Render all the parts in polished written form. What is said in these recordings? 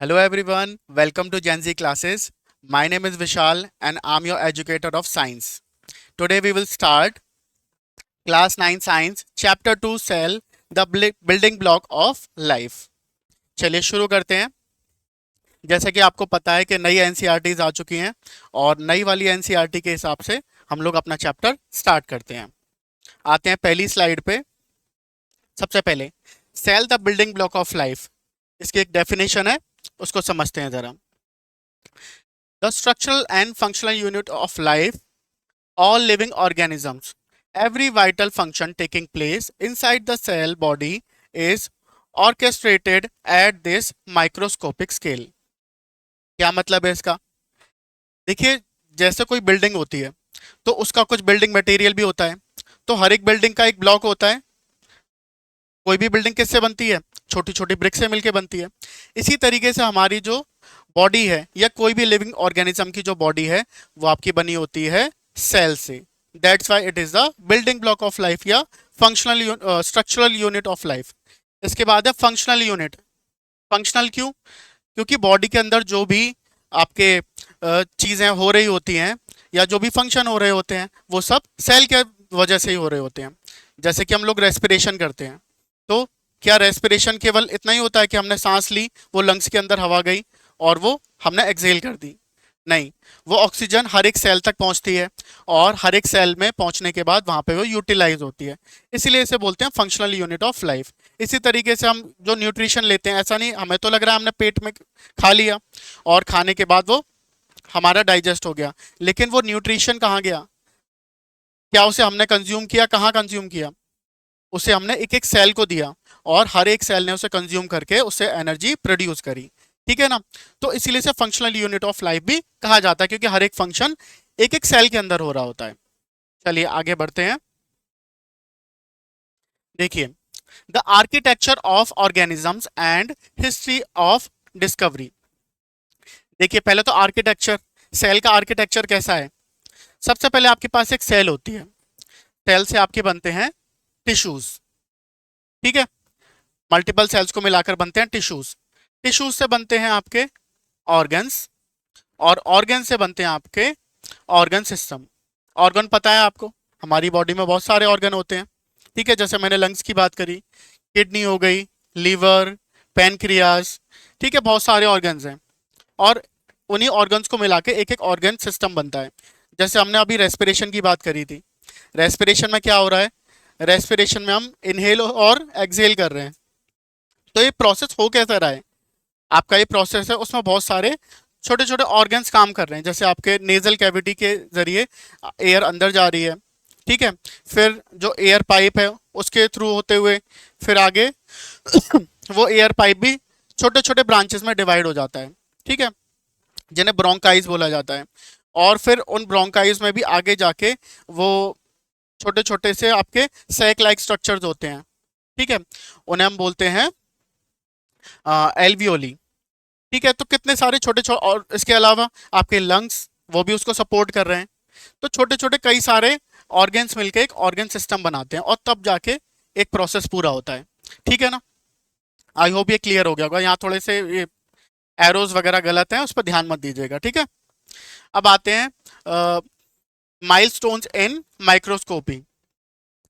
Hello everyone, welcome to Gen Z classes. My name is Vishal and I'm your educator of science. Today we will start class 9 science chapter 2 cell the building block of life. चलिए शुरू करते हैं। जैसे कि आपको पता है कि नई एनसीईआरटीज आ चुकी हैं और नई वाली एनसीईआरटी के हिसाब से हम लोग अपना चैप्टर स्टार्ट करते हैं। आते हैं पहली स्लाइड पे। सबसे पहले cell the building block of life, इसकी एक डेफिनेशन है, उसको समझते हैं जरा। The structural and functional unit of life, all living organisms. Every vital function taking place inside the cell body is orchestrated at this microscopic scale. क्या मतलब है इसका? देखिए, जैसे कोई बिल्डिंग होती है तो उसका कुछ बिल्डिंग मटेरियल भी होता है। तो हर एक बिल्डिंग का एक ब्लॉक होता है। कोई भी बिल्डिंग किससे बनती है? छोटी छोटी ब्रिक से मिलकर बनती है। इसी तरीके से हमारी जो बॉडी है या कोई भी लिविंग ऑर्गेनिज्म की जो बॉडी है वो आपकी बनी होती है सेल से। That's why it is the building block of life या functional structural unit of life. इसके बाद है फंक्शनल यूनिट। फंक्शनल क्यों? क्योंकि बॉडी के अंदर जो भी आपके चीज़ें हो रही होती हैं या जो भी फंक्शन हो रहे होते हैं वो सब सेल के वजह से ही हो रहे होते हैं। जैसे कि हम लोग रेस्पिरेशन करते हैं तो क्या रेस्पिरेशन केवल इतना ही होता है कि हमने सांस ली, वो लंग्स के अंदर हवा गई और वो हमने एक्सहेल कर दी? नहीं, वो ऑक्सीजन हर एक सेल तक पहुंचती है और हर एक सेल में पहुंचने के बाद वहां पे वो यूटिलाइज होती है। इसीलिए इसे बोलते हैं फंक्शनल यूनिट ऑफ लाइफ। इसी तरीके से हम जो न्यूट्रिशन लेते हैं, ऐसा नहीं हमें तो लग रहा है हमने पेट में खा लिया और खाने के बाद वो हमारा डाइजेस्ट हो गया, लेकिन वो न्यूट्रिशन कहाँ गया? क्या उसे हमने कंज्यूम किया? कहाँ कंज्यूम किया? उसे हमने एक एक सेल को दिया और हर एक सेल ने उसे कंज्यूम करके उससे एनर्जी प्रोड्यूस करी। ठीक है ना? तो इसीलिए से फंक्शनल यूनिट ऑफ लाइफ भी कहा जाता है, क्योंकि हर एक फंक्शन एक एक सेल के अंदर हो रहा होता है। चलिए आगे बढ़ते हैं। देखिए, the architecture of organisms and history of discovery. देखिए, पहले तो आर्किटेक्चर, सेल का आर्किटेक्चर कैसा है? सबसे पहले आपके पास एक सेल होती है। सेल से आपके बनते हैं टिश्यूज। ठीक है, मल्टीपल सेल्स को मिलाकर बनते हैं टिश्यूज। टिश्यूज से बनते हैं आपके ऑर्गन्स और ऑर्गन से बनते हैं आपके ऑर्गन सिस्टम। ऑर्गन पता है आपको, हमारी बॉडी में बहुत सारे ऑर्गन होते हैं। ठीक है, जैसे मैंने लंग्स की बात करी, किडनी हो गई, लीवर, पैनक्रियाज। ठीक है, बहुत सारे ऑर्गन्स हैं और उन्हीं ऑर्गन्स को मिला के एक एक ऑर्गन सिस्टम बनता है। जैसे हमने अभी रेस्पिरेशन की बात करी थी। रेस्पिरेशन में क्या हो रहा है? रेस्पिरेशन में हम इनहेल और एक्सहेल कर रहे हैं। तो ये प्रोसेस हो कैसा रहा है? आपका ये प्रोसेस है, उसमें बहुत सारे छोटे छोटे ऑर्गन्स काम कर रहे हैं। जैसे आपके नेजल कैविटी के जरिए एयर अंदर जा रही है। ठीक है, फिर जो एयर पाइप है उसके थ्रू होते हुए फिर आगे वो एयर पाइप भी छोटे छोटे ब्रांचेस में डिवाइड हो जाता है। ठीक है, जिन्हें ब्रोंकाइज बोला जाता है। और फिर उन ब्रोंकाइज में भी आगे जाके वो छोटे छोटे से आपके सैक लाइक स्ट्रक्चर्स होते हैं। ठीक है, उन्हें हम बोलते हैं एल्वियोली। ठीक है, तो कितने सारे छोटे छोटे, और इसके अलावा आपके लंग्स वो भी उसको सपोर्ट कर रहे हैं। तो छोटे छोटे कई सारे ऑर्गन्स मिलके एक ऑर्गन सिस्टम बनाते हैं और तब जाके एक प्रोसेस पूरा होता है। ठीक है ना? आई होप ये क्लियर हो गया होगा। यहाँ थोड़े से ये एरोज वगैरह गलत हैं, उस पर ध्यान मत दीजिएगा। ठीक है, अब आते हैं माइलस्टोन्स इन माइक्रोस्कोपी।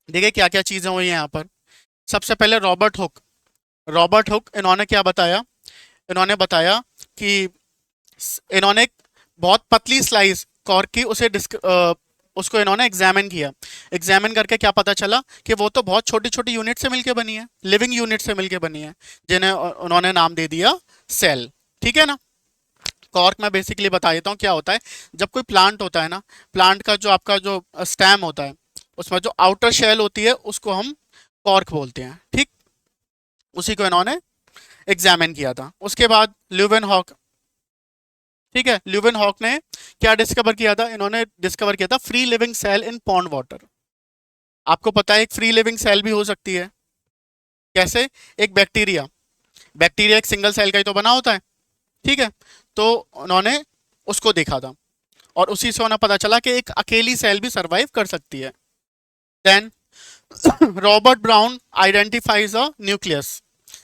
देखिए क्या क्या चीजें हुई हैं यहाँ पर। सबसे पहले रॉबर्ट हुक। रॉबर्ट हुक इन्होंने क्या बताया? इन्होंने बताया कि इन्होंने एक बहुत पतली स्लाइस कॉर्क की उसको इन्होंने एग्जामिन किया। एग्जामिन करके क्या पता चला कि वो तो बहुत छोटी छोटी यूनिट से मिलके बनी है, लिविंग यूनिट से मिलके बनी है, जिन्हें उन्होंने नाम दे दिया सेल। ठीक है ना? कॉर्क में बेसिकली बता देता हूँ क्या होता है। जब कोई प्लांट होता है ना, प्लांट का जो आपका जो स्टेम होता है उसमें जो आउटर शेल होती है उसको हम कॉर्क बोलते हैं। ठीक, उसी को इन्होंने एग्जामिन किया था। उसके बाद ल्यूवेन हॉक। ठीक है, ल्यूवेन हॉक ने क्या डिस्कवर किया था? इन्होंने डिस्कवर किया था free living cell in pond water. आपको पता है एक फ्री लिविंग सेल भी हो सकती है। कैसे? एक बैक्टीरिया, बैक्टीरिया एक सिंगल सेल का ही तो बना होता है। ठीक है, तो उन्होंने उसको देखा था और उसी से उन्हें पता चला कि एक अकेली सेल भी सरवाइव कर सकती है। Then Robert Brown identifies a nucleus.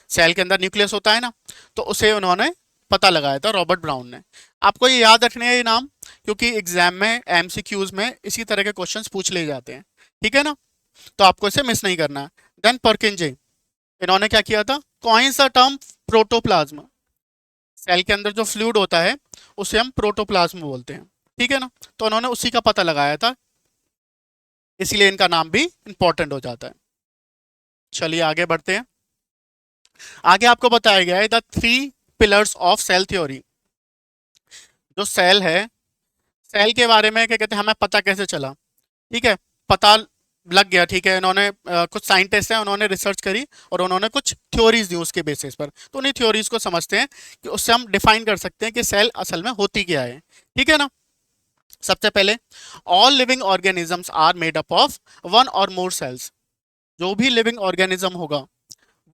Cell के अंदर न्यूक्लियस होता है ना, तो उसे उन्होंने पता लगाया था रॉबर्ट ब्राउन ने। आपको ये याद रखने हैं ये नाम, क्योंकि एग्जाम में एमसीक्यूज में इसी तरह के क्वेश्चंस पूछ लिए जाते हैं, ठीक है ना। तो आपको इसे मिस नहीं करना है। देन परकिंजे, इन्होंने क्या किया था, coins the term protoplasm. Cell के अंदर जो फ्लूइड होता है उसे हम प्रोटोप्लाज्म बोलते हैं, ठीक है ना। तो उन्होंने उसी का पता लगाया था, इसलिए इनका नाम भी इंपॉर्टेंट हो जाता है। चलिए आगे बढ़ते हैं। आगे आपको बताया गया है the 3 pillars of cell theory. जो सेल है, सेल के बारे में क्या कहते हैं, हमें पता कैसे चला, ठीक है, पता लग गया, ठीक है। इन्होंने कुछ साइंटिस्ट हैं, उन्होंने रिसर्च करी और उन्होंने कुछ थ्योरीज दी उसके बेसिस पर। तो उन्हीं थ्योरीज को समझते हैं कि उससे हम डिफाइन कर सकते हैं कि सेल असल में होती क्या है, ठीक है ना। सबसे पहले, all living organisms are made up of 1 और मोर सेल्स। जो भी लिविंग ऑर्गेनिज्म होगा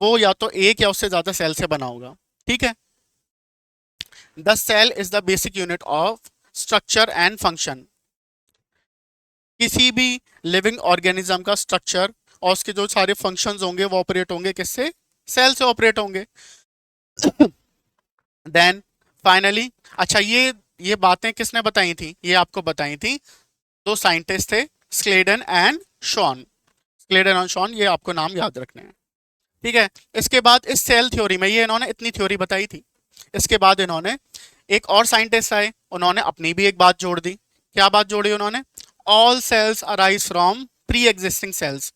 वो या तो एक या उससे ज्यादा सेल से बना होगा, ठीक है। The cell is the basic unit of structure and function. किसी भी लिविंग ऑर्गेनिज्म का स्ट्रक्चर और उसके जो सारे फंक्शंस होंगे वो ऑपरेट होंगे किससे, सेल से ऑपरेट होंगे। देन फाइनली, अच्छा ये बातें किसने बताई थी, ये आपको बताई थी दो साइंटिस्ट थे, स्लेडन एंड शॉन। स्लेडन और शॉन, ये आपको नाम याद रखने हैं, ठीक है। इसके बाद इस सेल थ्योरी में ये इन्होंने इतनी थ्योरी बताई थी, इसके बाद इन्होंने एक और साइंटिस्ट आए, उन्होंने अपनी भी एक बात जोड़ दी। क्या बात जोड़ी उन्होंने, all cells arise from pre existing cells.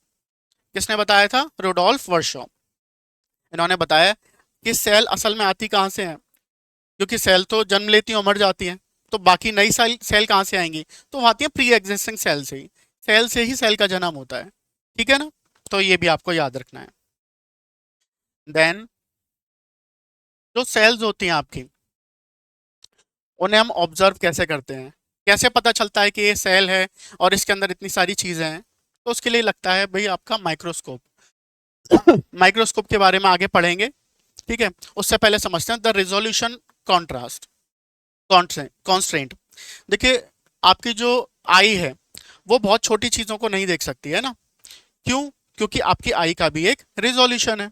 किसने बताया था, रुडोल्फ वर्शॉ। इन्होंने बताया कि सेल असल में आती कहाँ से है, क्योंकि सेल तो जन्म लेती और मर जाती है, तो बाकी नई सेल सेल कहाँ से आएंगी, तो वो आती है प्री एग्जिस्टिंग सेल से ही। सेल से ही सेल का जन्म होता है, ठीक है ना। तो ये भी आपको याद रखना है। देन जो सेल्स होती हैं आपकी, उन्हें हम ऑब्जर्व कैसे करते हैं, कैसे पता चलता है कि ये सेल है और इसके अंदर इतनी सारी चीजें हैं, तो उसके लिए लगता है भाई आपका माइक्रोस्कोप। माइक्रोस्कोप के बारे में आगे पढ़ेंगे, ठीक है। उससे पहले समझते हैं द रिजोल्यूशन कॉन्ट्रास्ट कॉन्स्ट्रेंट। देखिए, आपकी जो आई है वो बहुत छोटी चीजों को नहीं देख सकती है ना, क्यों, क्योंकि आपकी आई का भी एक रिजोल्यूशन है।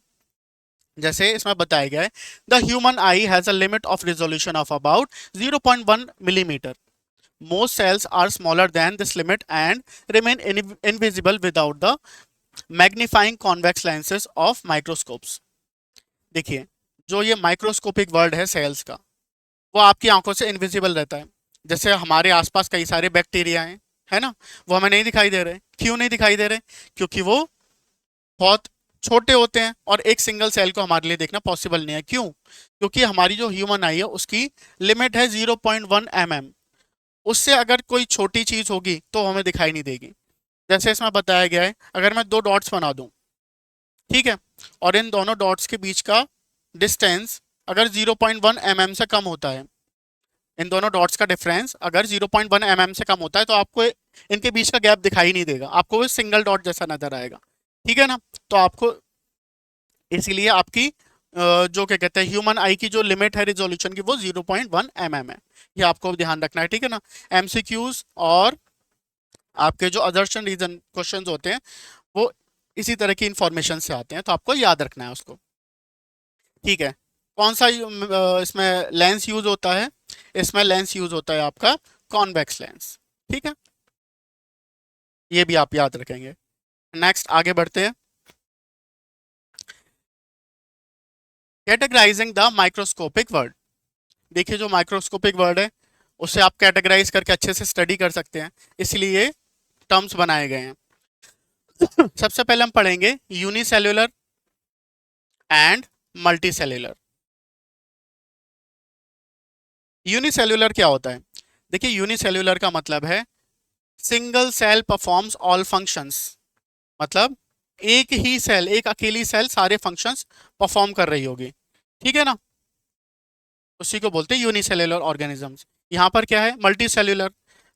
जैसे इसमें बताया गया है, the human I has a limit of resolution of about 0.1 millimetre. Most cells are smaller than this limit and remain invisible without the magnifying convex lenses of microscopes. देखिए, जो ये माइक्रोस्कोपिक वर्ड है सेल्स का, वो आपकी आंखों से invisible रहता है। जैसे हमारे आसपास कई सारे बैक्टीरिया हैं, है ना, वो हमें नहीं दिखाई दे रहे। क्यों नहीं दिखाई दे रहे, क्योंकि वो बहुत छोटे होते हैं और एक सिंगल सेल को हमारे लिए देखना पॉसिबल नहीं है। क्यों, क्योंकि हमारी जो ह्यूमन आई है उसकी लिमिट है 0.1 mm। उससे अगर कोई छोटी चीज होगी तो हमें दिखाई नहीं देगी। जैसे इसमें बताया गया है, अगर मैं दो डॉट्स बना दूं, ठीक है, और इन दोनों डॉट्स के बीच का डिस्टेंस अगर 0.1 mm से कम होता है, इन दोनों डॉट्स का डिफरेंस अगर 0.1 mm से कम होता है, तो आपको इनके बीच का गैप दिखाई नहीं देगा, आपको वो सिंगल डॉट जैसा नजर आएगा, ठीक है ना। तो आपको इसीलिए आपकी जो क्या कहते हैं ह्यूमन आई की जो लिमिट है रिजोल्यूशन की वो 0.1 mm है। ये आपको ध्यान रखना है, ठीक है ना। एमसीक्यूज और आपके जो अदर्शन रीजन क्वेश्चंस होते हैं वो इसी तरह की इंफॉर्मेशन से आते हैं, तो आपको याद रखना है उसको, ठीक है। कौन सा इसमें लेंस यूज होता है, इसमें लेंस यूज होता है आपका कॉन्वेक्स लेंस, ठीक है। ये भी आप याद रखेंगे। नेक्स्ट आगे बढ़ते हैं। Categorising the microscopic word. देखिए, जो माइक्रोस्कोपिक वर्ड है उसे आप कैटेगराइज करके अच्छे से स्टडी कर सकते हैं, इसलिए टर्म्स बनाए गए हैं। सबसे पहले हम पढ़ेंगे यूनिसेल्युलर एंड मल्टीसेल्युलर। यूनिसेल्युलर क्या होता है, देखिए यूनिसेल्युलर का मतलब है single cell performs all functions. मतलब एक ही सेल, एक अकेली सेल सारे फंक्शंस परफॉर्म कर रही होगी, ठीक है ना। उसी को बोलते हैं यूनिसेल्युलर ऑर्गेनिजम्स। यहाँ पर क्या है, multi cellular,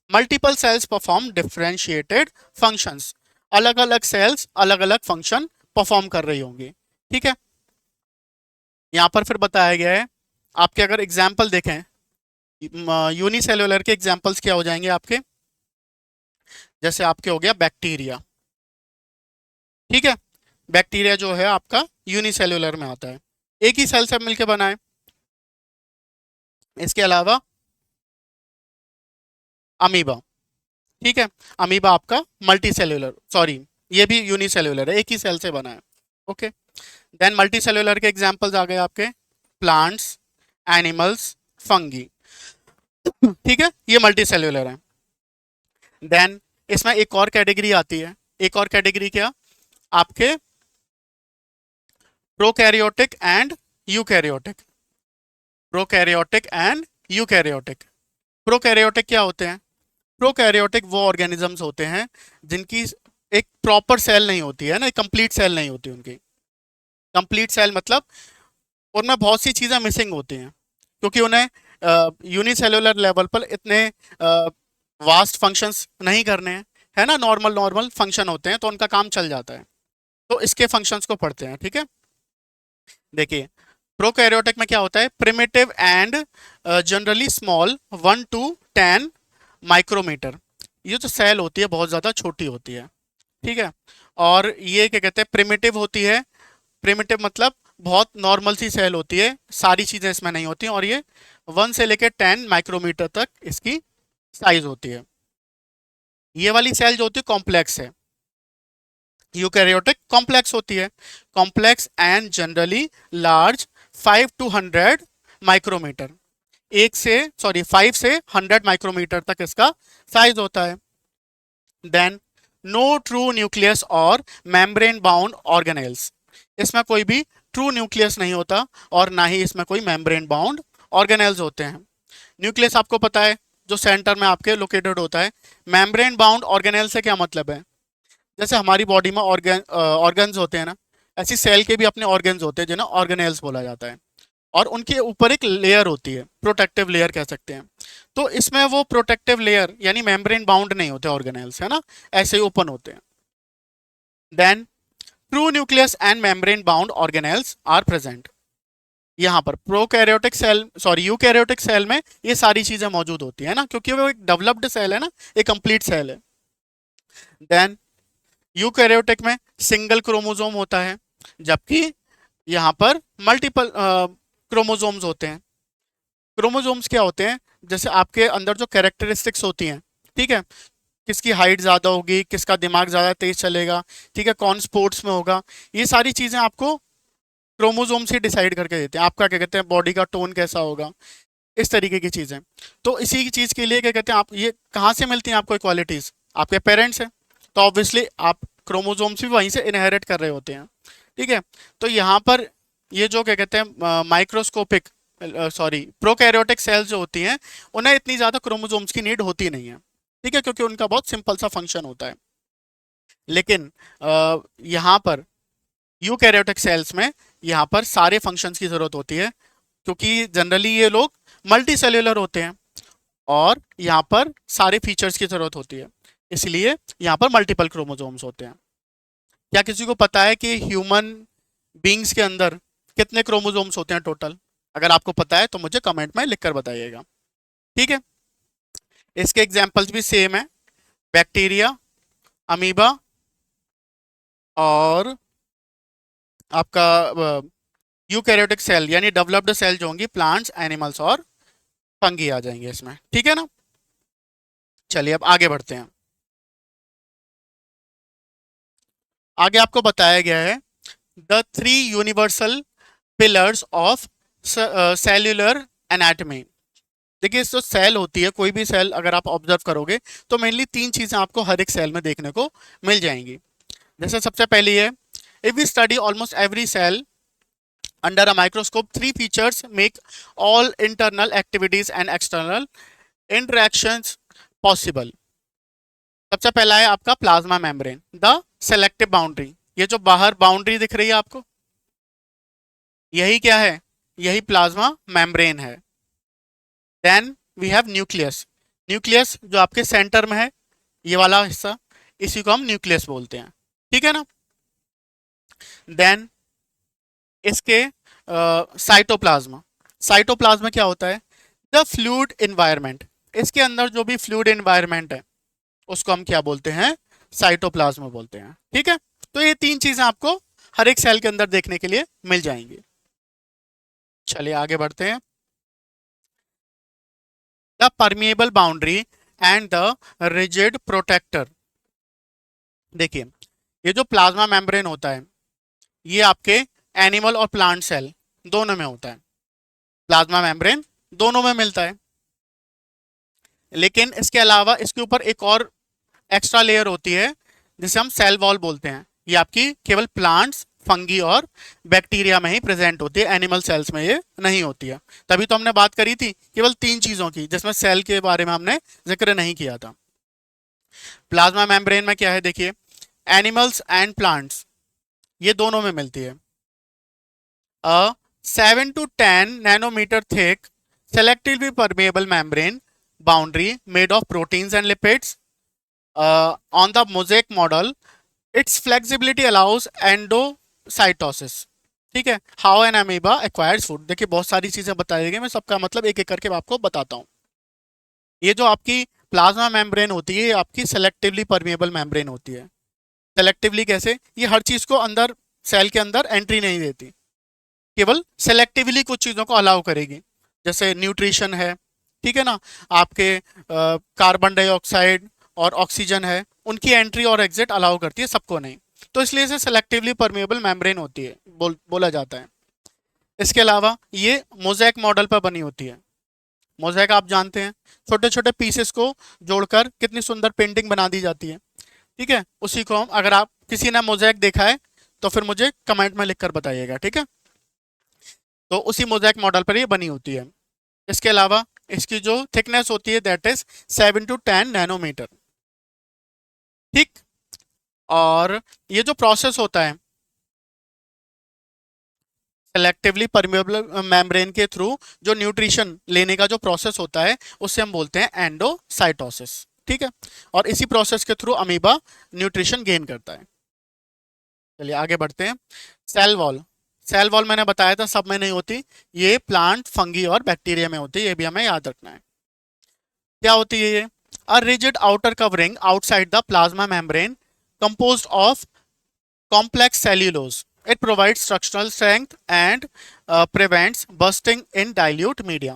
multiple cells perform differentiated functions. अलग अलग सेल्स अलग अलग फंक्शन परफॉर्म कर रही होंगी, ठीक है। यहाँ पर फिर बताया गया है, आपके अगर एग्जाम्पल देखें यूनिसेल्युलर के एग्जाम्पल्स क्या हो जाएंगे आपके, जैसे आपके हो गया बैक्टीरिया, ठीक है। बैक्टीरिया जो है आपका यूनिसेल्युलर में आता है, एक ही सेल से मिलकर बना है। इसके अलावा अमीबा, ठीक है। अमीबा आपका मल्टी सेल्यूलर, सॉरी ये भी यूनिसेल्यूलर है, एक ही सेल से बना है। ओके, देन मल्टी सेल्यूलर के एग्जांपल्स आ गए आपके, प्लांट्स, एनिमल्स, फंगी, ठीक है, ये मल्टी सेल्यूलर है। देन इसमें एक और कैटेगरी आती है, एक और कैटेगरी क्या, आपके prokaryotic and eukaryotic, prokaryotic and eukaryotic. Prokaryotic क्या होते हैं? प्रोकैरियोटिक वो ऑर्गेनिजम्स होते हैं जिनकी एक प्रॉपर सेल नहीं होती है ना, एक कंप्लीट सेल नहीं होती उनकी। कंप्लीट सेल मतलब उनमें बहुत सी चीज़ें मिसिंग होती हैं, क्योंकि उन्हें यूनिसेलुलर लेवल पर इतने वास्ट फंक्शंस नहीं करने हैं, है ना, नॉर्मल नॉर्मल फंक्शन होते हैं तो उनका काम चल जाता है, तो इसके फंक्शंस को पढ़ते हैं, ठीक है। देखिए, प्रोकैरियोटिक में क्या होता है, primitive and generally small 1 to 10 micrometer, ये जो सेल होती है बहुत ज़्यादा छोटी होती है, ठीक है। और ये क्या कहते हैं, प्रिमिटिव होती है, प्रिमिटिव मतलब बहुत नॉर्मल सी सेल होती है, सारी चीज़ें इसमें नहीं होती, और ये 1 से लेकर 10 माइक्रोमीटर तक इसकी साइज होती है। ये वाली सेल जो होती है कॉम्प्लेक्स है, यूकैरियोटिक कॉम्प्लेक्स होती है, complex and generally large 5 to 100 micrometer, 5 से 100 माइक्रोमीटर तक इसका साइज होता है। देन नो ट्रू न्यूक्लियस और मेम्ब्रेन बाउंड ऑर्गेनेल्स, इसमें कोई भी ट्रू न्यूक्लियस नहीं होता और ना ही इसमें कोई मेम्ब्रेन बाउंड ऑर्गेनेल्स होते हैं। न्यूक्लियस आपको पता है जो सेंटर में आपके लोकेटेड होता है। मेम्ब्रेन बाउंड ऑर्गेनेल से क्या मतलब है, जैसे हमारी बॉडी में ऑर्गन्स होते हैं ना, ऐसी सेल के भी अपने ऑर्गन्स होते हैं जिन्हें ऑर्गेनेल्स बोला जाता है, और उनके ऊपर एक लेयर होती है, प्रोटेक्टिव लेयर कह सकते हैं। तो इसमें वो प्रोटेक्टिव लेयर यानी मेम्ब्रेन बाउंड नहीं होते ऑर्गेनेल्स, है ना, ऐसे ही ओपन होते हैं। Then true nucleus and membrane bound organelles are present, यहाँ पर prokaryotic cell, sorry eukaryotic cell में ये सारी चीजें मौजूद होती है ना, क्योंकि वो एक डेवलप्ड सेल है ना, एक कंप्लीट सेल है। देन यूकैरियोटिक में सिंगल क्रोमोसोम होता है, जबकि यहाँ पर मल्टीपल क्रोमोसोम्स होते हैं। क्रोमोसोम्स क्या होते हैं, जैसे आपके अंदर जो कैरेक्टरिस्टिक्स होती हैं, ठीक है, किसकी हाइट ज़्यादा होगी, किसका दिमाग ज़्यादा तेज चलेगा, ठीक है, कौन स्पोर्ट्स में होगा, ये सारी चीज़ें आपको क्रोमोसोम से डिसाइड करके देते हैं। आपका क्या कहते हैं बॉडी का टोन कैसा होगा, इस तरीके की चीज़ें। तो इसी की चीज़ के लिए क्या कहते हैं, आप ये कहाँ से मिलती हैं आपको क्वालिटीज़, आपके पेरेंट्स हैं, तो ऑब्वियसली आप क्रोमोसोम्स भी वहीं से इनहेरिट कर रहे होते हैं, ठीक है। तो यहाँ पर ये जो क्या कहते हैं माइक्रोस्कोपिक, सॉरी प्रोकैरियोटिक सेल्स जो होती हैं, उन्हें इतनी ज़्यादा क्रोमोसोम्स की नीड होती नहीं है, ठीक है, क्योंकि उनका बहुत सिंपल सा फंक्शन होता है। लेकिन यहाँ पर यूकैरियोटिक सेल्स में यहाँ पर सारे फंक्शंस की ज़रूरत होती है, क्योंकि जनरली ये लोग मल्टी सेल्यूलर होते हैं और यहाँ पर सारे फीचर्स की ज़रूरत होती है, इसलिए यहाँ पर मल्टीपल क्रोमोसोम्स होते हैं। क्या किसी को पता है कि ह्यूमन बींग्स के अंदर कितने क्रोमोसोम्स होते हैं टोटल? अगर आपको पता है तो मुझे कमेंट में लिखकर बताइएगा, ठीक है। इसके एग्जाम्पल्स भी सेम है, बैक्टीरिया, अमीबा और आपका यूकैरियोटिक सेल यानी डेवलप्ड सेल जो होंगी प्लांट्स, एनिमल्स और फंगी आ जाएंगे इसमें, ठीक है ना। चलिए अब आगे बढ़ते हैं। आगे आपको बताया गया है the 3 universal pillars of cellular anatomy. देखिए जो सेल होती है, कोई भी सेल अगर आप ऑब्जर्व करोगे तो मेनली 3 चीजें आपको हर एक सेल में देखने को मिल जाएंगी। जैसे सबसे पहली है, if we study almost every cell under a microscope, 3 features make all internal activities and external interactions possible. सबसे पहला है आपका plasma membrane, the selective boundary, ये जो बाहर बाउंड्री दिख रही है आपको, यही क्या है, यही प्लाज्मा मेम्ब्रेन है। Then we have nucleus, nucleus जो आपके सेंटर में है, ये वाला हिस्सा, इसी को हम न्यूक्लियस बोलते हैं, ठीक है ना। देन इसके साइटोप्लाज्मा, साइटोप्लाज्मा क्या होता है, द फ्लूइड इन्वायरमेंट, इसके अंदर जो भी फ्लूइड इन्वायरमेंट है उसको हम क्या बोलते हैं, साइटोप्लाज्मा बोलते हैं, ठीक है। तो ये 3 चीजें आपको हर एक सेल के अंदर देखने के लिए मिल जाएंगी। चलिए आगे बढ़ते हैं। The permeable boundary and the rigid protector. देखिए, ये जो प्लाज्मा मेम्ब्रेन होता है ये आपके एनिमल और प्लांट सेल दोनों में होता है। प्लाज्मा मेम्ब्रेन दोनों में मिलता है, लेकिन इसके अलावा इसके ऊपर एक और एक्स्ट्रा लेयर होती है जिसे हम सेल वॉल बोलते हैं। ये आपकी केवल प्लांट्स, फंगी और बैक्टीरिया में ही प्रेजेंट होती है, एनिमल सेल्स में ये नहीं होती है। तभी तो हमने बात करी थी केवल 3 चीजों की, जिसमें सेल के बारे में हमने जिक्र नहीं किया था। प्लाज्मा मेम्ब्रेन में क्या है, देखिए, एनिमल्स एंड प्लांट्स ये दोनों में मिलती है। 7 to 10 nanometer thick selectively permeable membrane boundary made of proteins and lipids. On the mosaic model, its flexibility allows endocytosis. ठीक है, how an amoeba acquires food. देखिए, बहुत सारी चीजें बताई गई, मैं सबका मतलब एक एक करके आपको बताता हूँ। ये जो आपकी प्लाज्मा मेम्ब्रेन होती है, ये आपकी सेलेक्टिवली परमेबल मेम्ब्रेन होती है। सेलेक्टिवली कैसे? ये हर चीज को अंदर, सेल के अंदर एंट्री नहीं देती, केवल सेलेक्टिवली कुछ चीजों को अलाउ करेगी। जैसे न्यूट्रिशन है, ठीक है ना, आपके कार्बन डाइऑक्साइड और ऑक्सीजन है, उनकी एंट्री और एग्जिट अलाउ करती है, सबको नहीं। तो इसलिए इसे सेलेक्टिवली परमेबल मेम्ब्रेन होती है, बोला जाता है। इसके अलावा ये मोज़ेक मॉडल पर बनी होती है। मोज़ेक आप जानते हैं, छोटे छोटे पीसेस को जोड़कर कितनी सुंदर पेंटिंग बना दी जाती है। ठीक है, उसी को हम, अगर आप किसी ने मोज़ेक देखा है तो फिर मुझे कमेंट में लिखकर बताइएगा, ठीक है। तो उसी मोज़ेक मॉडल पर ये बनी होती है। इसके अलावा इसकी जो थिकनेस होती है दैट इज 7 to 10 नैनोमीटर। ठीक, और ये जो प्रोसेस होता है सेलेक्टिवली परमेबल मेम्ब्रेन के थ्रू, जो न्यूट्रिशन लेने का जो प्रोसेस होता है उसे हम बोलते हैं एंडोसाइटोसिस। ठीक है, और इसी प्रोसेस के थ्रू अमीबा न्यूट्रिशन गेन करता है। चलिए आगे बढ़ते हैं। सेल वॉल, सेल वॉल मैंने बताया था सब में नहीं होती, ये प्लांट, फंगी और बैक्टीरिया में होती है, ये भी हमें याद रखना है। क्या होती है ये? A rigid outer covering outside the plasma membrane composed of complex cellulose. It provides structural strength and prevents bursting in dilute media.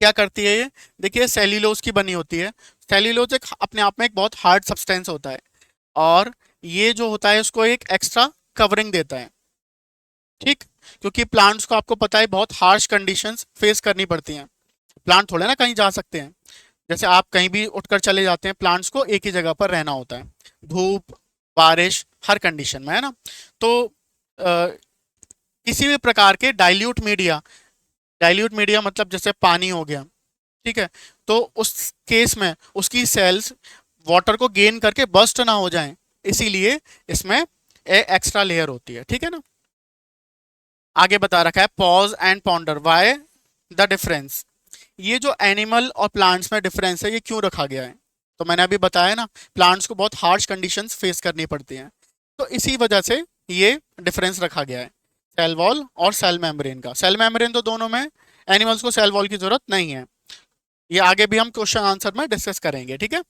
क्या करती है ये? देखिए, सेल्यूलोज की बनी होती है। सेल्यूलोज एक अपने आप में एक बहुत हार्ड सब्सटेंस होता है, और ये जो होता है उसको एक एक्स्ट्रा कवरिंग देता है। ठीक, क्योंकि प्लांट्स को आपको पता है बहुत हार्श कंडीशंस फेस करनी पड़ती हैं। प्लांट थोड़े ना कहीं जा सकते हैं, जैसे आप कहीं भी उठकर चले जाते हैं, प्लांट्स को एक ही जगह पर रहना होता है, धूप, बारिश, हर कंडीशन में, है ना। तो किसी भी प्रकार के डाइल्यूट मीडिया, डाइल्यूट मीडिया मतलब जैसे पानी हो गया, ठीक है, तो उस केस में उसकी सेल्स वाटर को गेन करके बस्ट ना हो जाएं, इसीलिए इसमें एक्स्ट्रा लेयर होती है। ठीक है ना, आगे बता रखा है pause and ponder, why the difference. ये जो एनिमल और प्लांट्स में डिफरेंस है ये क्यों रखा गया है? तो मैंने अभी बताया ना, प्लांट्स को बहुत हार्श कंडीशंस फेस करनी पड़ती हैं, तो इसी वजह से ये डिफरेंस रखा गया है सेल वॉल और सेल मेम्ब्रेन का। सेल मेम्ब्रेन तो दोनों में, एनिमल्स को सेल वॉल की जरूरत नहीं है। ये आगे भी हम क्वेश्चन आंसर में डिस्कस करेंगे, ठीक है।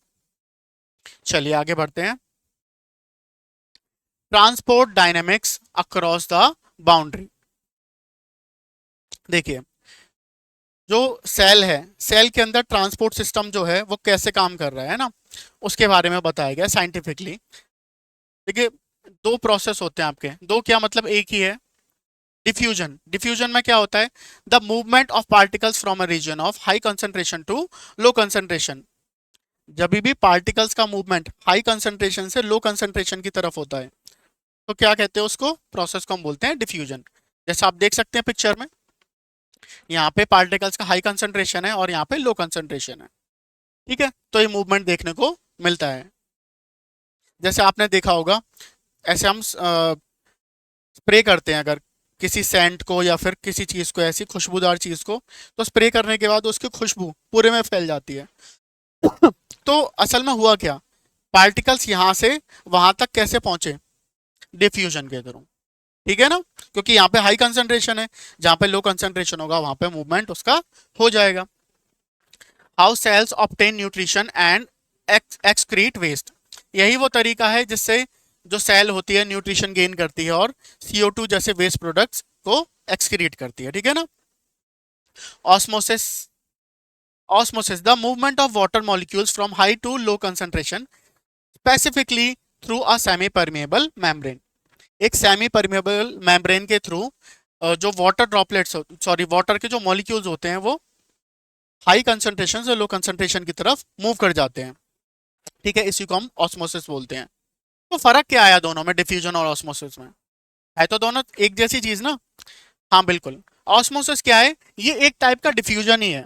चलिए आगे बढ़ते हैं। Transport dynamics across the boundary. देखिए, जो सेल है, सेल के अंदर ट्रांसपोर्ट सिस्टम जो है वो कैसे काम कर रहा है ना, उसके बारे में बताया गया साइंटिफिकली। देखिए, दो प्रोसेस होते हैं आपके, दो क्या मतलब एक ही है। डिफ्यूजन, डिफ्यूजन में क्या होता है? The movement of particles from a region of high concentration to low concentration. जब भी पार्टिकल्स का मूवमेंट हाई कंसंट्रेशन से लो कंसंट्रेशन की तरफ होता है तो क्या कहते हैं उसको? प्रोसेस को हम बोलते हैं डिफ्यूजन। जैसे आप देख सकते हैं पिक्चर में, यहाँ पे पार्टिकल्स का हाई कंसंट्रेशन है और यहाँ पे लो कंसंट्रेशन है, ठीक है, तो ये मूवमेंट देखने को मिलता है। जैसे आपने देखा होगा, ऐसे हम स्प्रे करते हैं अगर किसी सेंट को या फिर किसी चीज को, ऐसी खुशबूदार चीज को, तो स्प्रे करने के बाद उसकी खुशबू पूरे में फैल जाती है। तो असल में हुआ क्या, पार्टिकल्स यहाँ से वहां तक कैसे पहुंचे? डिफ्यूजन के थ्रू, ठीक है ना, क्योंकि यहाँ पे हाई कंसंट्रेशन है, जहाँ पे लो कंसंट्रेशन होगा वहां पे मूवमेंट उसका हो जाएगा। How cells obtain nutrition and excrete waste. यही वो तरीका है जिससे जो सेल होती है न्यूट्रिशन गेन करती है और CO2 जैसे वेस्ट प्रोडक्ट्स को एक्सक्रीट करती है, ठीक है ना। Osmosis, osmosis the movement of water molecules from high to low concentration specifically through a semi permeable membrane. एक सेमी परमेबल मेम्ब्रेन के थ्रू जो वाटर ड्रॉपलेट्स सॉरी वाटर के जो मॉलिक्यूल्स होते हैं वो हाई कंसंट्रेशन से लो कंसंट्रेशन की तरफ मूव कर जाते हैं। ठीक है, इसी को हम ऑस्मोसिस बोलते हैं। तो फर्क क्या आया दोनों में, डिफ्यूजन और ऑस्मोसिस में? है तो दोनों एक जैसी चीज ना। हाँ बिल्कुल। ऑस्मोसिस क्या है? ये एक टाइप का डिफ्यूजन ही है,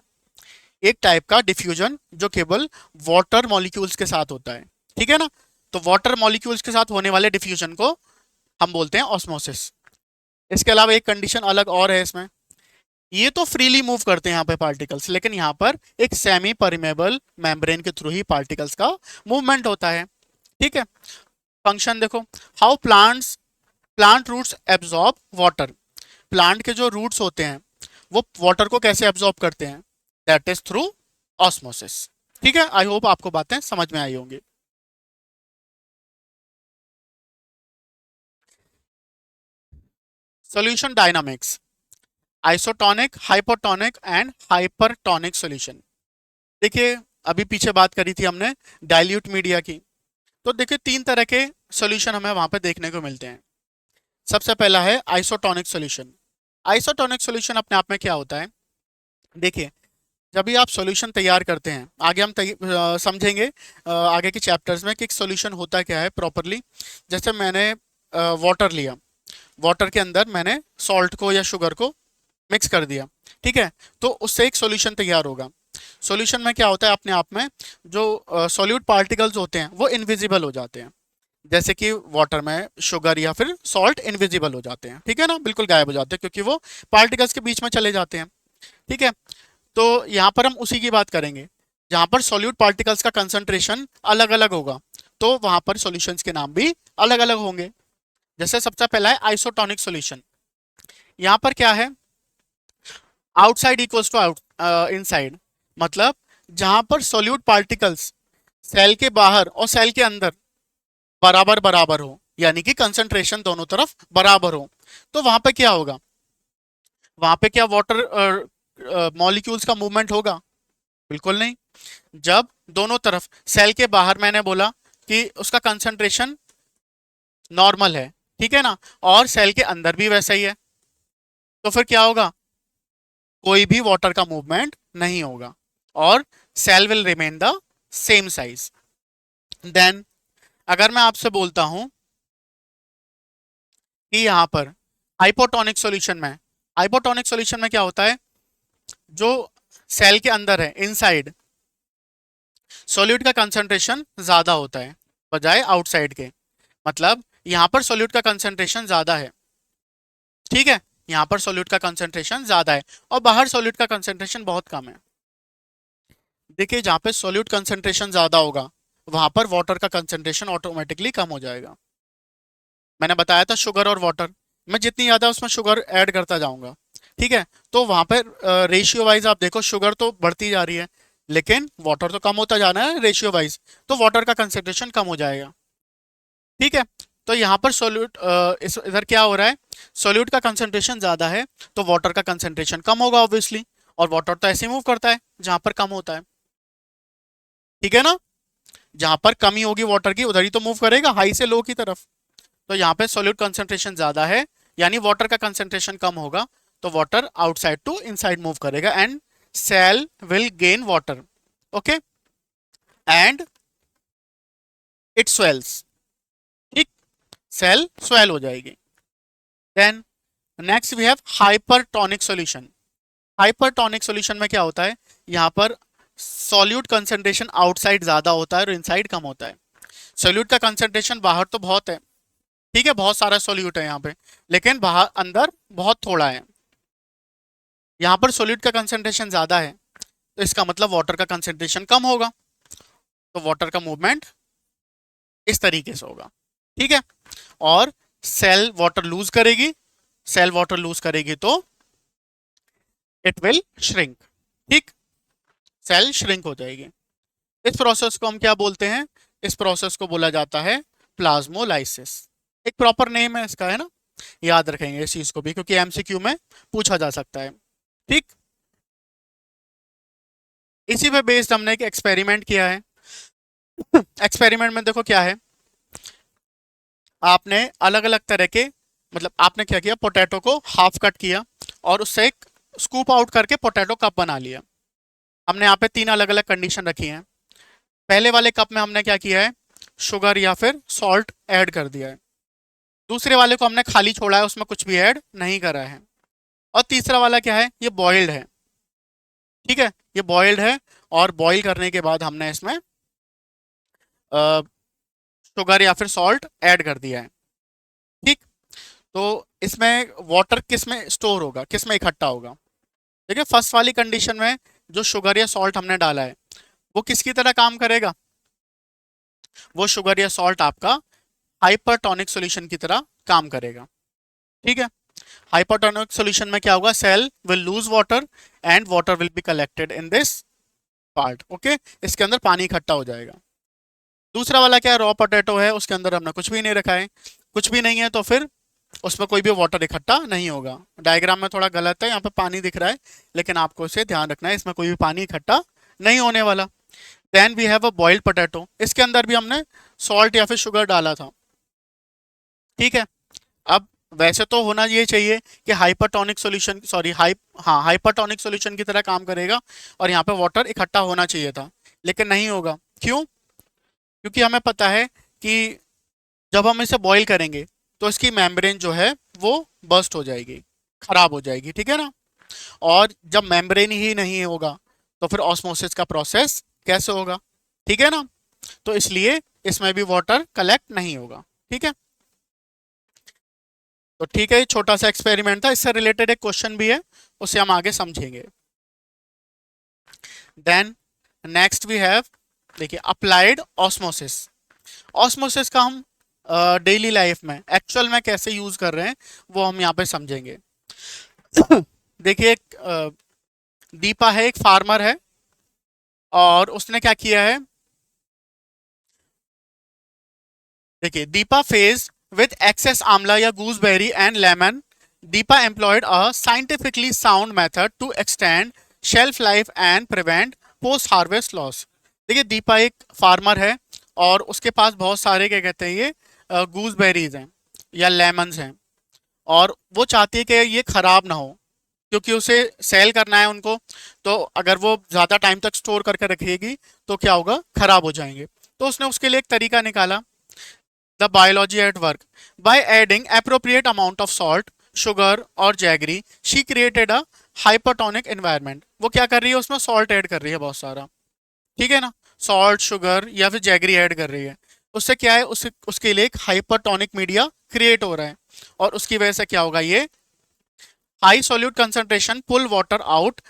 एक टाइप का डिफ्यूजन जो केवल वाटर मॉलिक्यूल्स के साथ होता है। ठीक है ना? तो वाटर मॉलिक्यूल्स के साथ होने वाले डिफ्यूजन को हम बोलते हैं ऑस्मोसिस। इसके अलावा एक कंडीशन अलग और है इसमें, ये तो फ्रीली मूव करते हैं यहाँ पे पार्टिकल्स, लेकिन यहाँ पर एक सेमी परमेबल मेम्ब्रेन के थ्रू ही पार्टिकल्स का मूवमेंट होता है। ठीक है, फंक्शन देखो, how plant roots absorb water. Plant के जो रूट्स होते हैं वो वाटर को कैसे एब्जॉर्ब करते हैं? That is through osmosis. ठीक है, आई होप आपको बातें समझ में आई होंगी। Solution dynamics, isotonic, hypotonic and hypertonic solution. देखिए, अभी पीछे बात करी थी हमने डाइल्यूट मीडिया की, तो देखिए तीन तरह के सॉल्यूशन हमें वहां पे देखने को मिलते हैं। सबसे पहला है आइसोटोनिक सॉल्यूशन। आइसोटोनिक सॉल्यूशन अपने आप में क्या होता है? देखिए, जब भी आप सॉल्यूशन तैयार करते हैं, आगे हम समझेंगे आगे के चैप्टर्स में कि एक सॉल्यूशन होता क्या है प्रॉपरली। जैसे मैंने वाटर लिया, वाटर के अंदर मैंने सॉल्ट को या शुगर को मिक्स कर दिया। ठीक है, तो उससे एक सॉल्यूशन तैयार होगा। सॉल्यूशन में क्या होता है, अपने आप में जो सॉल्यूट पार्टिकल्स होते हैं वो इनविजिबल हो जाते हैं। जैसे कि वाटर में शुगर या फिर सॉल्ट इनविजिबल हो जाते हैं। ठीक है ना, बिल्कुल गायब हो जाते हैं क्योंकि वो पार्टिकल्स के बीच में चले जाते हैं। ठीक है, तो यहाँ पर हम उसी की बात करेंगे जहाँ पर सॉल्यूट पार्टिकल्स का कंसंट्रेशन अलग अलग होगा, तो वहां पर सॉल्यूशंस के नाम भी अलग अलग होंगे। जैसे सबसे पहला है आइसोटोनिक सॉल्यूशन। यहाँ पर क्या है, outside equals to out inside, मतलब जहां पर सॉल्यूट पार्टिकल्स सेल के बाहर और सेल के अंदर बराबर बराबर हो, यानी कि कंसंट्रेशन दोनों तरफ बराबर हो, तो वहां पे क्या होगा? वहां पे क्या वाटर मॉलिक्यूल्स का मूवमेंट होगा? बिल्कुल नहीं। जब दोनों तरफ, सेल के बाहर मैंने बोला कि उसका कंसंट्रेशन नॉर्मल है, ठीक है ना, और सेल के अंदर भी वैसा ही है, तो फिर क्या होगा? कोई भी वाटर का मूवमेंट नहीं होगा और cell will remain the same size. Then अगर मैं आपसे बोलता हूं कि यहां पर हाइपोटोनिक सॉल्यूशन में, हाइपोटोनिक सॉल्यूशन में क्या होता है, जो सेल के अंदर है इनसाइड, सॉल्यूट का कंसंट्रेशन ज्यादा होता है बजाय आउटसाइड के। मतलब यहां पर सॉल्यूट का कंसंट्रेशन ज्यादा है। ठीक है, यहां पर सॉल्यूट का कंसंट्रेशन ज्यादा है और बाहर सॉल्यूट का कंसंट्रेशन बहुत कम है। देखिए, जहां पे सॉल्यूट कंसंट्रेशन ज्यादा होगा वहां पर वाटर का कंसंट्रेशन ऑटोमेटिकली कम हो जाएगा। मैंने बताया था शुगर और वाटर, मैं जितनी ज्यादा उसमें शुगर ऐड करता जाऊंगा, ठीक है, तो वहां पर रेशियो वाइज आप देखो शुगर तो बढ़ती जा रही है लेकिन वाटर तो कम होता जाना है रेशियो वाइज, तो वाटर का कंसंट्रेशन कम हो जाएगा। ठीक है, तो यहाँ पर सोल्यूट इस इधर क्या हो रहा है, सोल्यूट का कंसंट्रेशन ज्यादा है तो वाटर का कंसंट्रेशन कम होगा ऑब्वियसली, और वाटर तो ऐसे मूव करता है जहां पर कम होता है। ठीक है ना, जहां पर कमी होगी वाटर की उधर ही तो मूव करेगा, हाई से लो की तरफ। तो यहाँ पे सोल्यूट कंसंट्रेशन ज्यादा है यानी वाटर का कंसंट्रेशन कम होगा, तो water outside to inside move करेगा and cell will gain water. Okay, and it swells. ठीक, सेल स्वेल हो जाएगी। Then next we have hypertonic solution. Hypertonic solution में क्या होता है, यहाँ पर सॉल्यूट कंसंट्रेशन आउटसाइड ज्यादा होता है और इनसाइड कम होता है। सॉल्यूट का कंसंट्रेशन बाहर तो बहुत है, ठीक है, बहुत सारा सॉल्यूट है यहाँ पे, लेकिन बाहर अंदर बहुत थोड़ा है। यहाँ पर सॉल्यूट का कंसंट्रेशन ज्यादा है तो इसका मतलब वाटर का कंसंट्रेशन कम होगा, तो वाटर का मूवमेंट इस तरीके से होगा। ठीक है, और सेल वाटर लूज करेगी, सेल वाटर लूज करेगी तो इट विल श्रिंक। ठीक, सेल श्रिंक हो जाएगी। इस प्रोसेस को हम क्या बोलते हैं? इस प्रोसेस को बोला जाता है प्लाज्मोलाइसिस। एक प्रॉपर नेम है इसका, है ना, याद रखेंगे इस चीज को भी क्योंकि एमसीक्यू में पूछा जा सकता है। ठीक, इसी पे बेस्ड हमने एक एक्सपेरिमेंट किया है। एक्सपेरिमेंट में देखो क्या है, आपने अलग अलग तरह के, मतलब आपने क्या किया, पोटैटो को हाफ कट किया और उससे एक स्कूप आउट करके पोटैटो कप बना लिया। हमने यहाँ पे तीन अलग अलग कंडीशन रखी हैं। पहले वाले कप में हमने क्या किया है, शुगर या फिर सॉल्ट ऐड कर दिया है। दूसरे वाले को हमने खाली छोड़ा है, उसमें कुछ भी ऐड नहीं करा है। और तीसरा वाला क्या है, ये बॉइल्ड है। ठीक है, ये बॉइल्ड है और बॉईल करने के बाद हमने इसमें शुगर या फिर सॉल्ट ऐड कर दिया है। ठीक, तो इसमें वाटर किस में स्टोर होगा, किस में इकट्ठा होगा। देखिए फर्स्ट वाली कंडीशन में जो शुगर या सॉल्ट हमने डाला है वो किसकी तरह काम करेगा, वो शुगर या सॉल्ट आपका हाइपरटोनिक सॉल्यूशन की तरह काम करेगा। ठीक है, हाइपरटोनिक सॉल्यूशन में क्या होगा, cell will lose water and water will be collected in this part. Okay, इसके अंदर पानी इकट्ठा हो जाएगा। दूसरा वाला क्या है, रॉ पोटैटो है, उसके अंदर हमने कुछ भी नहीं रखा है। कुछ भी नहीं है तो फिर उसमें कोई भी वाटर इकट्ठा नहीं होगा। डायग्राम में थोड़ा गलत है, यहाँ पे पानी दिख रहा है, लेकिन आपको इसे ध्यान रखना है, इसमें कोई भी पानी इकट्ठा नहीं होने वाला। Then we have a boiled potato, इसके अंदर भी हमने सॉल्ट या फिर शुगर डाला था। ठीक है, अब वैसे तो होना ये चाहिए कि हाइपरटोनिक सॉल्यूशन, सॉरी हाँ हाइपरटोनिक सॉल्यूशन की तरह काम करेगा और यहाँ पे वाटर इकट्ठा होना चाहिए था, लेकिन नहीं होगा। क्यों? क्योंकि हमें पता है कि जब हम इसे बॉईल करेंगे तो इसकी मेम्ब्रेन जो है वो बर्स्ट हो जाएगी, खराब हो जाएगी। ठीक है ना, और जब मेम्ब्रेन ही नहीं होगा तो फिर ऑस्मोसिस का प्रोसेस कैसे होगा। ठीक है ना, तो इसलिए इसमें भी वाटर कलेक्ट नहीं होगा। ठीक है, तो ठीक है, ये छोटा सा एक्सपेरिमेंट था, इससे रिलेटेड एक क्वेश्चन भी है, उसे हम आगे समझेंगे। देन नेक्स्ट वी हैव, देखिए अप्लाइड ऑस्मोसिस। ऑस्मोसिस का हम डेली लाइफ में एक्चुअल में कैसे यूज कर रहे हैं वो हम यहाँ पे समझेंगे। देखिए एक दीपा है, एक फार्मर है, और उसने क्या किया है, देखिए Deepa face with excess amla या gooseberry and lemon, Deepa employed a scientifically sound method to extend shelf life and prevent post harvest loss. देखिए दीपा एक फार्मर है और उसके पास बहुत सारे क्या कहते हैं, ये गूसबेरीज हैं या लेमन्स हैं, और वो चाहती है कि ये खराब ना हो, क्योंकि उसे सेल करना है उनको। तो अगर वो ज़्यादा टाइम तक स्टोर करके रखेगी तो क्या होगा, खराब हो जाएंगे। तो उसने उसके लिए एक तरीका निकाला, the biology at work. By adding appropriate amount of salt, sugar और jaggery, she created a hypertonic environment. वो क्या कर रही है, उसमें सॉल्ट ऐड कर रही है बहुत सारा। ठीक है ना, सॉल्ट शुगर या फिर जैगरी ऐड कर रही है। उससे क्या है, उसके लिए एक हाइपरटोनिक मीडिया क्रिएट हो रहा है, और उसकी वजह से क्या होगा, ये high solute concentration pull water out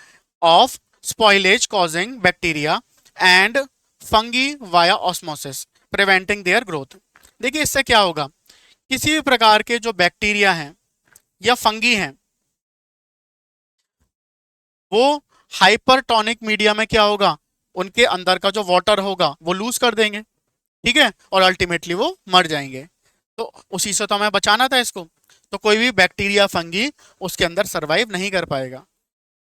of spoilage causing bacteria and fungi via osmosis preventing their growth. देखिए इससे क्या होगा, किसी भी प्रकार के जो बैक्टीरिया हैं या फंगी हैं वो हाइपरटोनिक मीडिया में क्या होगा, उनके अंदर का जो वाटर होगा वो लूज कर देंगे। ठीक है, और अल्टीमेटली वो मर जाएंगे। तो उसी से तो हमें बचाना था इसको, तो कोई भी बैक्टीरिया फंगी उसके अंदर सरवाइव नहीं कर पाएगा।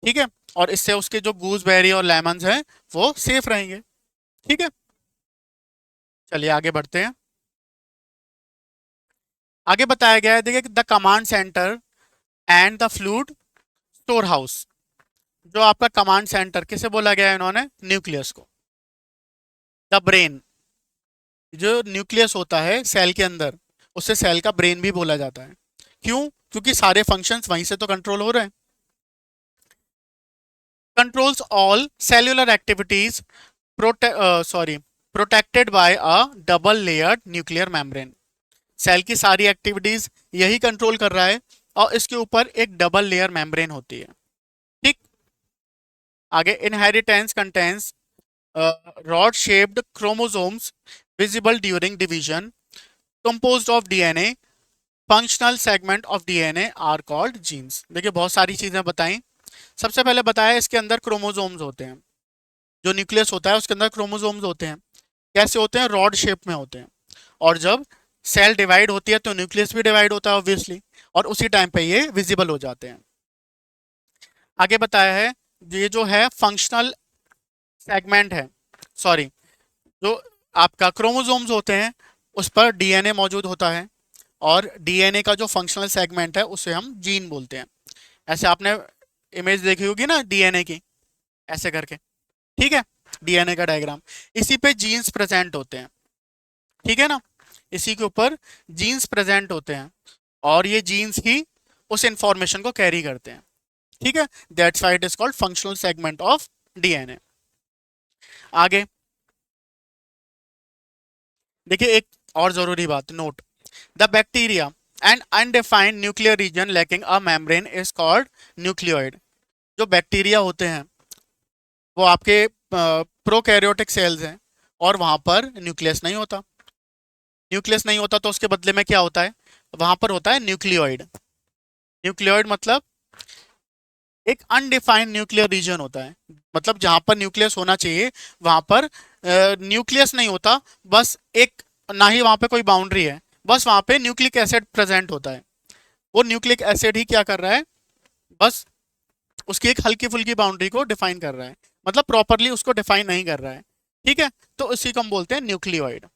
ठीक है, और इससे उसके जो गूसबेरी और लेमन्स हैं वो सेफ रहेंगे। ठीक है, चलिए आगे बढ़ते हैं। आगे बताया गया है, देखिए the command centre and the fluid store house. जो आपका कमांड सेंटर किसे बोला गया है, इन्होंने न्यूक्लियस को। द ब्रेन, जो न्यूक्लियस होता है सेल के अंदर, उसे सेल का ब्रेन भी बोला जाता है। क्यों? क्योंकि सारे फंक्शंस वहीं से तो कंट्रोल हो रहे हैं। Controls all cellular activities, protected by a double layered nuclear membrane. Cell की सारी एक्टिविटीज यही कंट्रोल कर रहा है, और इसके ऊपर एक डबल लेयर मेम्ब्रेन होती है। ठीक, आगे inheritance contains rod shaped chromosomes visible during division, composed of DNA, functional segment of DNA are called genes. देखिए बहुत सारी चीजें बताई। सबसे पहले बताया इसके अंदर क्रोमोसोम्स होते हैं, जो न्यूक्लियस होता है उसके अंदर क्रोमोसोम्स होते हैं। कैसे होते हैं, रॉड शेप में होते हैं, और जब सेल डिवाइड होती है तो न्यूक्लियस भी डिवाइड होता है ऑब्वियसली, और उसी टाइम पे ये विजिबल हो जाते हैं। आगे बताया है, ये जो है फंक्शनल सेगमेंट है, सॉरी, जो आपका क्रोमोसोम्स होते हैं उस पर डीएनए मौजूद होता है, और डीएनए का जो फंक्शनल सेगमेंट है उसे हम जीन बोलते हैं। ऐसे आपने इमेज देखी होगी ना डीएनए की, ऐसे करके, ठीक है, डीएनए का डायग्राम। इसी पे जीन्स प्रेजेंट होते हैं, ठीक है ना, इसी के ऊपर जीन्स प्रेजेंट होते हैं, और ये जीन्स ही उस इंफॉर्मेशन को कैरी करते हैं, ठीक है। That's why it is called functional segment of DNA. आगे देखिए, एक और जरूरी बात note, the bacteria and undefined nuclear region lacking a membrane is called nucleoid. जो बैक्टीरिया होते हैं वो आपके प्रोकैरियोटिक सेल्स हैं, और वहां पर न्यूक्लियस नहीं होता। न्यूक्लियस नहीं होता तो उसके बदले में क्या होता है, वहां पर होता है न्यूक्लियोइड। न्यूक्लियोइड मतलब एक अनडिफाइंड न्यूक्लियर रीजन होता है, मतलब जहां पर न्यूक्लियस होना चाहिए वहां पर न्यूक्लियस नहीं होता, बस एक, ना ही वहां पे कोई बाउंड्री है, बस वहां पे न्यूक्लिक एसिड प्रेजेंट होता है। वो न्यूक्लिक एसिड ही क्या कर रहा है, बस उसकी एक हल्की फुल्की बाउंड्री को डिफाइन कर रहा है, मतलब प्रॉपरली उसको डिफाइन नहीं कर रहा है, ठीक है। तो इसी को हम बोलते हैं न्यूक्लियोइड,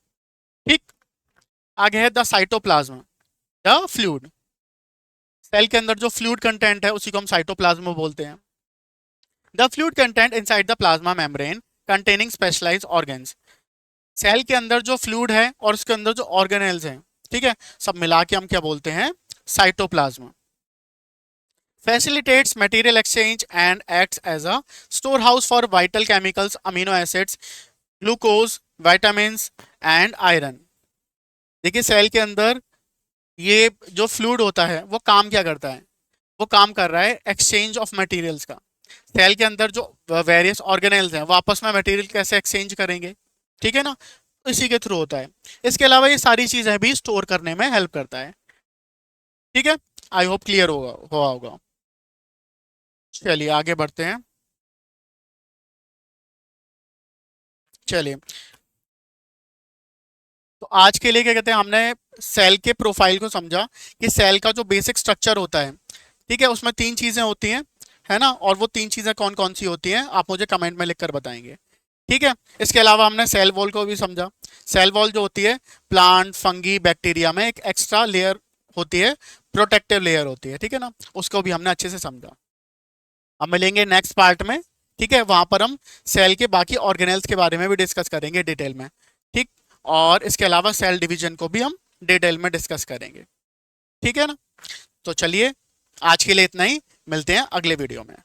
ठीक। आगे है the cytoplasm, the fluid. Cell के अंदर जो फ्लूइड कंटेंट है उसी को हम साइटोप्लाज्म बोलते हैं। The fluid content inside the plasma membrane containing specialised organs. Cell के अंदर जो फ्लूइड है और उसके अंदर जो ऑर्गेनेल्स हैं, ठीक है, सब मिला के हम क्या बोलते हैं, cytoplasm. Facilitates material exchange and acts as a storehouse for vital chemicals, amino acids, glucose, vitamins and iron। देखिए सेल के अंदर ये जो फ्लूइड होता है वो काम क्या करता है, वो काम कर रहा है एक्सचेंज ऑफ मटेरियल्स का। सेल के अंदर जो वेरियस ऑर्गेनेल्स हैं वो आपस में मटेरियल कैसे एक्सचेंज करेंगे, ठीक है ना, इसी के थ्रू होता है। इसके अलावा ये सारी चीजें भी स्टोर करने में हेल्प करता है, ठीक है। आई होप क्लियर होगा हुआ होगा। चलिए आगे बढ़ते हैं। चलिए, तो आज के लिए क्या कहते हैं, हमने सेल के प्रोफाइल को समझा कि सेल का जो बेसिक स्ट्रक्चर होता है, ठीक है, उसमें तीन चीजें होती हैं, है ना, और वो तीन चीजें कौन कौन सी होती हैं आप मुझे कमेंट में लिखकर बताएंगे, ठीक है। इसके अलावा हमने सेल वॉल को भी समझा। सेल वॉल जो होती है प्लांट, फंगी, बैक्टीरिया में एक एक्स्ट्रा लेयर होती है, प्रोटेक्टिव लेयर होती है, ठीक है ना, उसको भी हमने अच्छे से समझा। अब मिलेंगे नेक्स्ट पार्ट में, ठीक है, वहां पर हम सेल के बाकी ऑर्गेनेल्स के बारे में भी डिस्कस करेंगे डिटेल में, ठीक। और इसके अलावा सेल डिवीजन को भी हम डिटेल में डिस्कस करेंगे, ठीक है ना। तो चलिए आज के लिए इतना ही, मिलते हैं अगले वीडियो में।